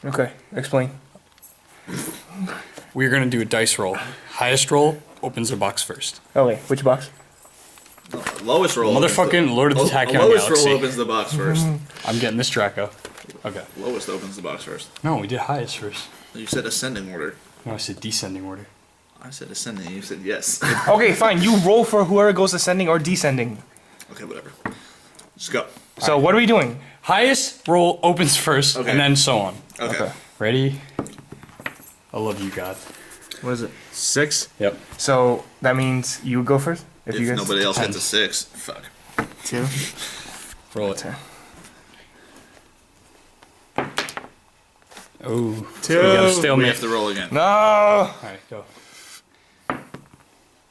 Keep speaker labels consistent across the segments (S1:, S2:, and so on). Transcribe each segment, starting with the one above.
S1: Okay, explain.
S2: We're gonna do a dice roll. Highest roll opens the box first.
S1: Okay, which box?
S3: Lowest roll.
S2: Motherfucking Lord of the Tachyon
S3: Lowest
S2: Galaxy.
S3: roll opens the box first.
S2: I'm getting this Draco. Okay.
S3: Lowest opens the box first.
S2: No, we did highest first.
S3: You said ascending order.
S2: No, I said descending order.
S3: I said ascending. You said yes.
S1: Okay, fine. You roll for whoever goes ascending or descending.
S3: Okay, whatever. Just go.
S1: So what are we doing?
S2: Highest roll opens first,
S3: Okay.
S2: and then so on.
S3: Okay.
S2: Ready? I love you, God.
S1: What is it? 6?
S2: Yep.
S1: So that means you go first?
S3: If
S1: you guys
S3: nobody else
S2: 10.
S3: hits a 6, fuck.
S1: 2.
S2: Roll it.
S1: 10.
S2: Oh.
S1: 2.
S2: We gotta
S3: We
S2: stalemate.
S3: have to roll again.
S1: No!
S2: Alright, go.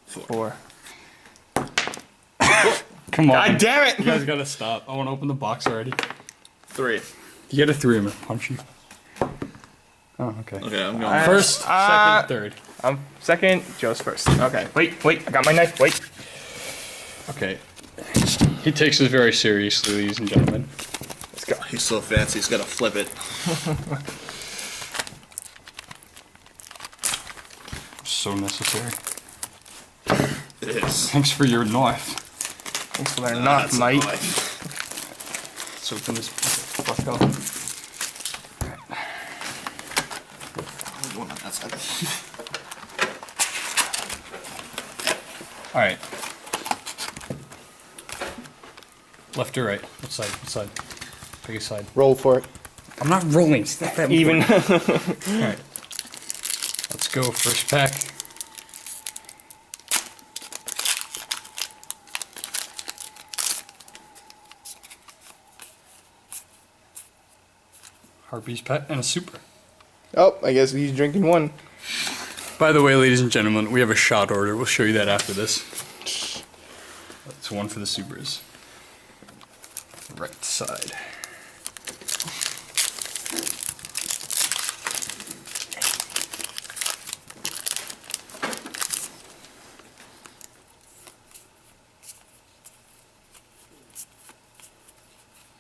S1: 4.
S2: Come on.
S1: God damn it!
S2: You guys gotta stop. I wanna open the box already.
S3: 3.
S2: You get a 3, I'm gonna punch you. Oh, okay.
S3: Okay, I'm going
S2: First, second, third.
S1: I'm second, Joe's first. Okay. Wait, I got my knife. Wait.
S2: Okay. He takes this very seriously, ladies and gentlemen.
S1: Let's go.
S3: He's so fancy, he's gotta flip it.
S2: So necessary.
S3: It is.
S2: Thanks for your knife.
S1: Thanks for that knife, mate.
S2: Let's open this fuck up.
S3: Going on that side.
S2: Alright. Left or right? What side? What side? Pick a side.
S1: Roll for it.
S2: I'm not rolling. It's not that
S1: Even.
S2: Alright. Let's go. First pack. Harpy's pet and a super.
S1: Oh, I guess he's drinking one.
S2: By the way, ladies and gentlemen, we have a shot order. We'll show you that after this. That's one for the supers. Right side.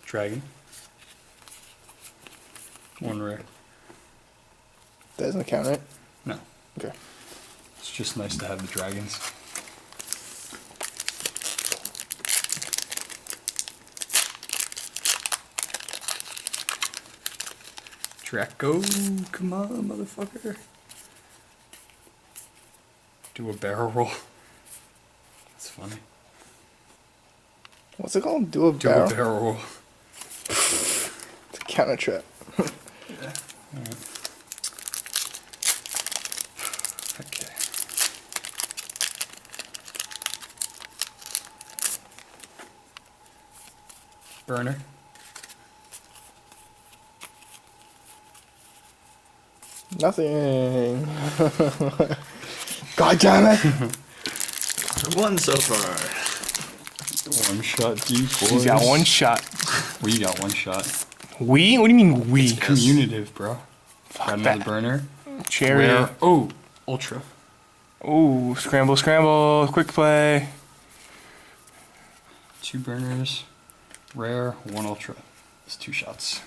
S2: Dragon. One rare.
S1: That doesn't count, right?
S2: No.
S1: Okay.
S2: It's just nice to have the dragons. Draco, come on, motherfucker. Do a barrel roll. That's funny.
S1: What's it called? Do a
S2: Do
S1: barrel?
S2: a barrel roll.
S1: It's a counter trap.
S2: Yeah. Alright. Okay. Burner.
S1: Nothing. God damn it!
S3: One so far.
S2: One shot deep, boys.
S1: He's got one shot.
S2: We got one shot.
S1: We? What do you mean we?
S2: Commutative, bro. Got another
S1: that.
S2: burner.
S1: Cherry.
S2: Rare. Oh, ultra.
S1: Ooh, scramble, scramble, quick play.
S2: 2 burners. Rare. 1 ultra. It's 2 shots.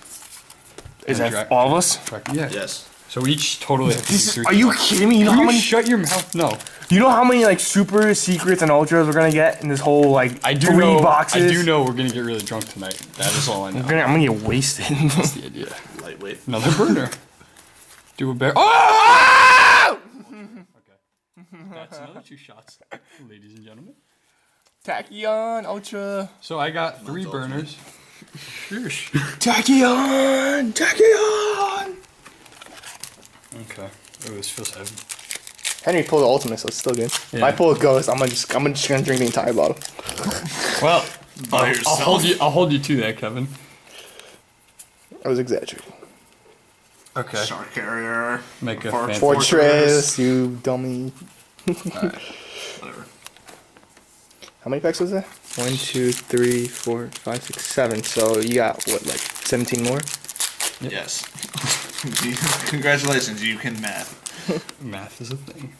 S1: Is
S2: And
S1: that all of us?
S2: Yeah.
S3: Yes.
S2: So we each totally have to do 3.
S1: Are you kidding me? You know
S2: Can
S1: how
S2: you
S1: many?
S2: shut your mouth? No.
S1: You know how many like super secrets and ultras we're gonna get in this whole like
S2: I do
S1: 3
S2: know.
S1: boxes?
S2: I do know we're gonna get really drunk tonight. That is all I know.
S1: I'm gonna get wasted.
S2: That's the idea.
S3: Lightweight.
S2: Another burner. Do a bear. Oh! Okay. That's another 2 shots, ladies and gentlemen.
S1: Tachyon, ultra.
S2: So I got 3
S3: ultra.
S2: burners. Shush.
S1: Tachyon, Tachyon.
S2: Okay. Oh, this feels heavy.
S1: Henry pulled the ultimate, so it's still good. If
S2: Yeah.
S1: I pull a ghost, I'm just gonna drink the entire bottle.
S2: Well,
S3: By
S2: I'll
S3: yourself.
S2: hold you. I'll hold you to that, Kevin.
S1: I was exaggerating.
S2: Okay.
S3: Shark carrier.
S2: Make a
S3: For-
S2: fancy-
S1: Fortress, you dummy.
S3: Whatever.
S1: How many packs was that? 1, 2, 3, 4, 5, 6, 7. So you got what, like 17 more?
S3: Yes. Congratulations, you can math.
S2: Math is a thing.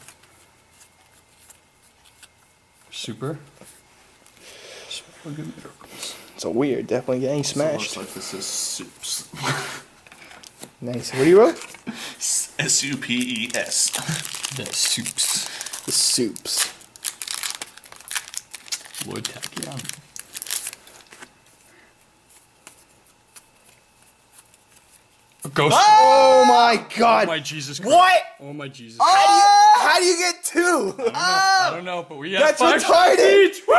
S2: Super. Sparkling miracles.
S1: So weird, definitely getting
S3: So it looks
S1: smashed.
S3: like this is soups.
S1: Nice. What do you roll?
S3: S-U-P-E-S.
S2: The soups.
S1: The soups.
S2: Wood tachyon. A ghost.
S1: Oh my god!
S2: Oh my Jesus Christ.
S1: What?
S2: Oh my Jesus.
S1: How do you get two?
S2: I don't know, but we have
S1: That's
S2: 5 shots
S1: retarded.
S2: each. Woo!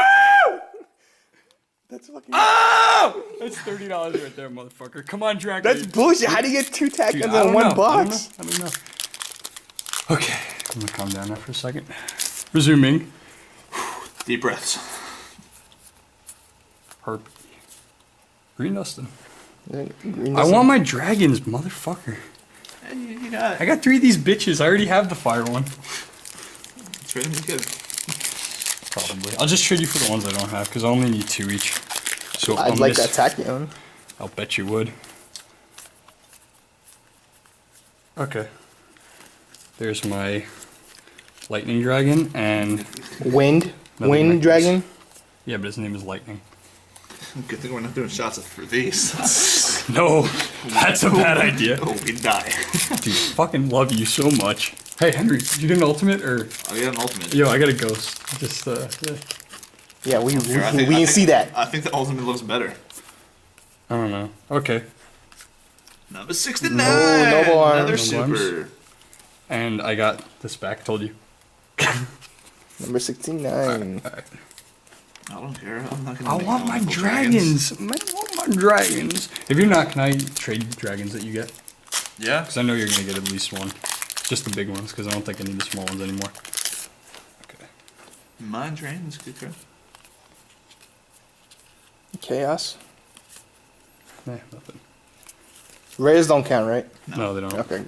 S1: That's fucking.
S2: Oh! That's $30 right there, motherfucker. Come on, drag
S1: That's
S2: me.
S1: bullshit. How do you get two
S2: Dude,
S1: tachyons
S2: I
S1: in
S2: don't
S1: one
S2: know.
S1: box?
S2: I don't know. Okay, I'm gonna calm down now for a second. Resuming.
S3: Deep breaths.
S2: Herp. Green Dustin.
S1: Green
S2: I
S1: Dustin.
S2: want my dragons, motherfucker.
S3: Hey, you got
S2: I
S3: it.
S2: got 3 of these bitches. I already have the fire one.
S3: It's ready to be good.
S2: Probably. I'll just trade you for the ones I don't have, because I only need 2 each. So
S1: I'd
S2: on
S1: like
S2: this,
S1: that tachyon.
S2: I'll bet you would. Okay. There's my lightning dragon, and
S1: Wind.
S2: Nothing
S1: Wind
S2: like
S1: dragon.
S2: yeah, but his name is Lightning.
S3: Good thing we're not doing shots for these.
S2: No, that's a bad idea.
S3: Oh, we die.
S2: Dude, fucking love you so much. Hey, Henry, did you get an ultimate, or?
S3: I got an ultimate.
S2: Yo, I got a ghost. Just, yeah.
S1: Yeah, we
S3: Here, I
S1: can
S3: think-
S1: see that.
S3: I think the ultimate looks better.
S2: I don't know. Okay.
S3: Number 69.
S1: Oh, Noble Arms.
S3: Another
S2: Noble
S3: super.
S2: And I got this back, told you.
S1: Number 69.
S2: Alright.
S3: I don't care. I'm not gonna.
S2: I
S3: make
S2: want my
S3: multiple
S2: dragons. I want my dragons. If you're not, can I trade dragons that you get?
S3: Yeah.
S2: Because I know you're going to get at least one. Just the big ones, because I don't think I need the small ones anymore. Okay.
S3: Mind drain is good card.
S1: Chaos.
S2: Nah, nothing.
S1: Rares don't count, right?
S2: No, they don't.
S1: Okay.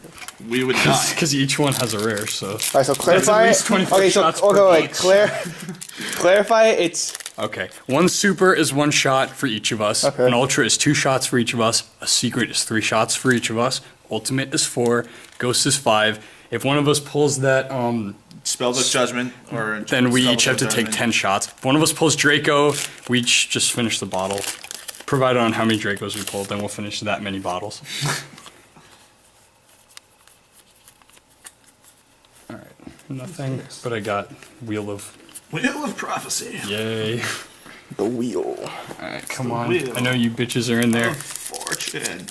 S3: We would die.
S2: Because each one has a rare, so.
S1: Alright, so clarify
S2: least
S1: it.
S2: 24
S1: Okay, so
S2: shots
S1: okay,
S2: per
S1: wait,
S2: each.
S1: clarify it. It's
S2: Okay. One super is 1 shot for each of us.
S1: Okay.
S2: An ultra is 2 shots for each of us. A secret is 3 shots for each of us. Ultimate is 4. Ghost is 5. If one of us pulls that,
S3: Spellbook Judgment, or
S2: then we each have to
S3: Spellbook
S2: take
S3: Judgment.
S2: 10 shots. If one of us pulls Draco, we each just finish the bottle. Provided on how many Dracos we pull, then we'll finish that many bottles. Alright, nothing, but I got Wheel of
S3: Wheel of Prophecy.
S2: Yay.
S1: the wheel.
S2: Alright, come on.
S3: Wheel.
S2: I know you bitches are in there.
S3: Of Fortune.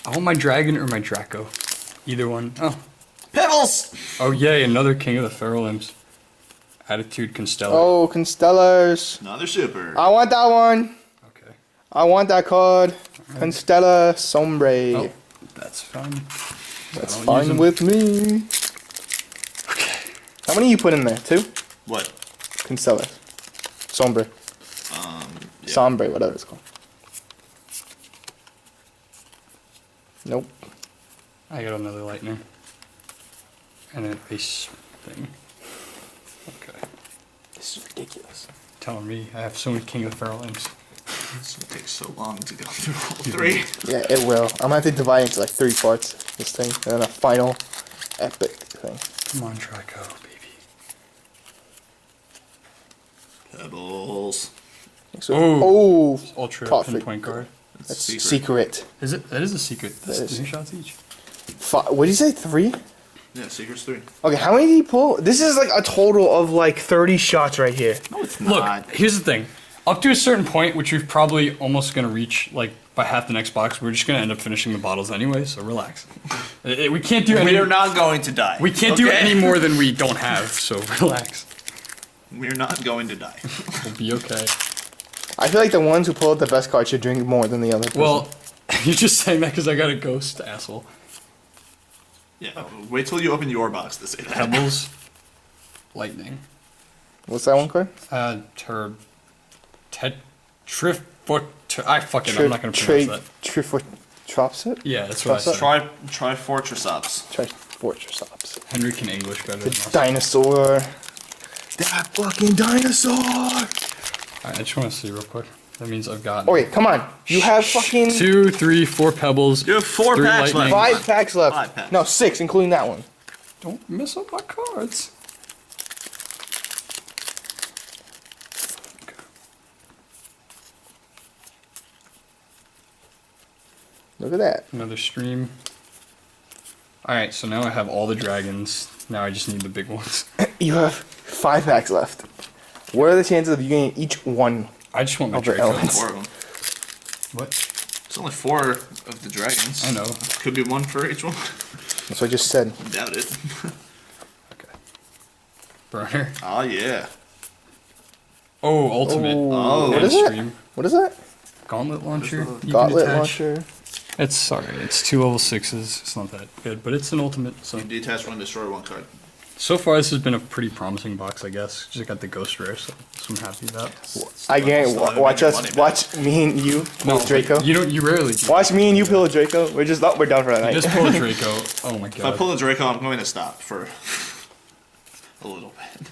S2: I want my dragon or my Draco. Either one. Oh.
S3: Pebbles!
S2: Oh yay, another King of the Feral Imps. Attitude Constellar.
S1: Oh, Constellars.
S3: Another super.
S1: I want that one.
S2: Okay.
S1: I want that card. Constella Sombre.
S2: Oh, that's fun.
S1: That's
S2: I don't use
S1: fine
S2: them.
S1: with me.
S2: Okay.
S1: How many you put in there? 2?
S3: What?
S1: Constellas. Sombre.
S3: Yeah.
S1: Sombre, whatever it's called. Nope.
S2: I got another lightning. And an ice thing. Okay.
S1: This is ridiculous.
S2: Telling me I have so many King of the Feral Imps.
S3: This will take so long to go through all 3.
S1: Yeah, it will. I'm gonna have to divide it into like 3 parts. This thing, and then a final epic thing.
S2: Come on, Draco, baby.
S3: Pebbles.
S1: So,
S2: Oh.
S1: oh,
S2: Ultra
S1: perfect.
S2: pinpoint card.
S1: That's
S3: Secret.
S1: secret.
S2: Is it? That is a secret. That's
S1: That is.
S2: 2 shots each.
S1: What did you say? 3?
S3: Yeah, Secret's 3.
S1: Okay, how many did he pull? This is like a total of like 30 shots right here.
S3: No, it's
S2: Look,
S3: not.
S2: here's the thing. Up to a certain point, which we're probably almost going to reach, like, by half the next box, we're just going to end up finishing the bottles anyway, so relax. We can't do any...
S3: We are not going to die.
S2: We can't do
S3: okay?
S2: any more than we don't have, so relax.
S3: We're not going to die.
S2: We'll be okay.
S1: I feel like the ones who pull out the best card should drink more than the other person.
S2: Well, you're just saying that because I got a ghost, asshole.
S3: Yeah, wait till you open your box to say that.
S2: Pebbles, lightning,
S1: What's that one card?
S2: I fucking, I'm not going to pronounce that.
S1: Trifortropsit?
S2: Yeah, that's what I said.
S3: Try Fortress Ops.
S1: Trifortropsit.
S2: Henry can English better than
S1: The
S2: us.
S1: dinosaur. That fucking dinosaur!
S2: Alright, I just want to see real quick. That means I've got
S1: Okay, come on. You have fucking
S2: 2, 3, 4 pebbles.
S3: You have 4
S2: 3
S3: packs
S2: lightning.
S3: left.
S1: 5 packs left.
S3: 5 packs.
S1: No, 6, including that one.
S2: Don't mess up my cards.
S1: Look at that.
S2: Another stream. Alright, so now I have all the dragons. Now I just need the big ones.
S1: You have 5 packs left. What are the chances of you getting each one?
S2: I just want my
S1: Of the
S2: Draco.
S1: elements.
S3: 4 of them.
S2: What?
S3: It's only 4 of the dragons.
S2: I know.
S3: Could be 1 for each one.
S1: That's what I just said.
S3: Doubt it.
S2: Okay. Burner.
S3: Oh yeah.
S2: Oh, ultimate.
S3: Oh.
S1: What is
S2: Stream.
S1: that? What is that?
S2: Gauntlet launcher.
S3: There's
S2: You
S1: Gauntlet
S2: can attach.
S1: launcher.
S2: It's sorry, it's 2 level 6s. It's not that good, but it's an ultimate. So
S3: You detach 1, destroy 1 card.
S2: so far this has been a pretty promising box, I guess. Just got the ghost rare, so I'm happy about.
S1: I can't watch us. Watch me and you pull a Draco.
S2: You rarely do.
S1: Watch me and you pull a Draco. We're done for the night.
S2: Just pull a Draco. Oh my
S3: If I
S2: god.
S3: pull a Draco, I'm going to stop for a little bit.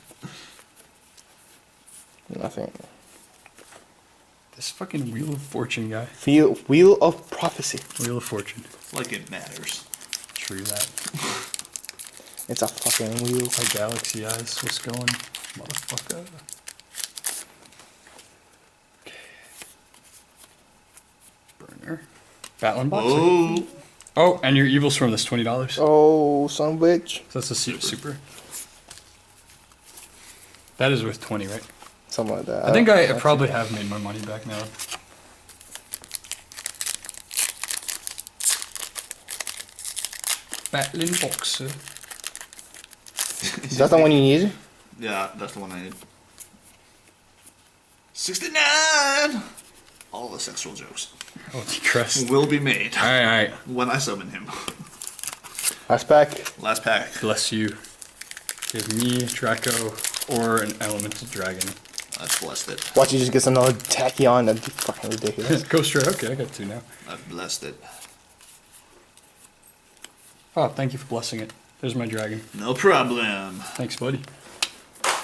S1: Nothing.
S2: This fucking Wheel of Fortune guy.
S1: Wheel of Prophecy.
S2: Wheel of Fortune.
S3: Like it matters.
S2: True that.
S1: It's a fucking wheel.
S2: My galaxy eyes. What's going? Motherfucker. Okay. Burner. Battling box.
S3: Oh.
S2: Oh, and your evil storm. That's $20.
S1: Oh, son of a bitch.
S2: So that's a super. That is worth 20, right?
S1: Something like that.
S2: I think I
S1: don't-
S2: probably have made my money back now. Battling boxer.
S1: Is that the one you need?
S3: Yeah, that's the one I need. 69! All the sexual jokes
S2: Oh, crest.
S3: will be made
S2: Alright.
S3: when I summon him.
S1: Last pack.
S3: Last pack.
S2: Bless you. Give me Draco or an elemental dragon.
S3: I've blessed it.
S1: Watch you just get another tachyon. That'd be fucking ridiculous.
S2: Ghost rare. Okay, I got 2 now.
S3: I've blessed it.
S2: Oh, thank you for blessing it. There's my dragon.
S3: No problem.
S2: Thanks, buddy.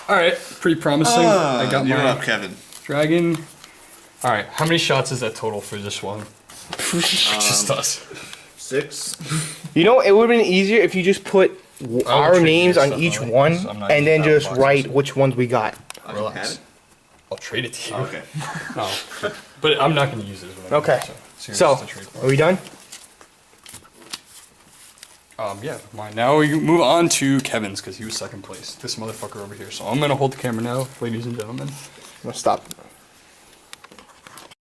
S2: Alright, pretty promising. I got
S3: You're
S2: my
S3: up, Kevin.
S2: dragon. Alright, how many shots is that total for this one? Just us.
S3: 6.
S1: You know, it would have been easier if you just put our
S2: trade
S1: names
S2: you
S1: on
S2: stuff,
S1: each
S2: like,
S1: one
S2: so I'm not
S1: and then
S2: using that
S1: just
S2: box.
S1: write which ones we got.
S3: I
S2: Relax.
S3: have it?
S2: I'll trade it to you.
S3: Okay.
S2: Oh, but I'm not going to use this one.
S1: Okay.
S2: So,
S1: So,
S2: here's the trade
S1: are we done?
S2: yeah, mine. Now we move on to Kevin's because he was second place. This motherfucker over here. So I'm going to hold the camera now, ladies and gentlemen.
S1: No, stop.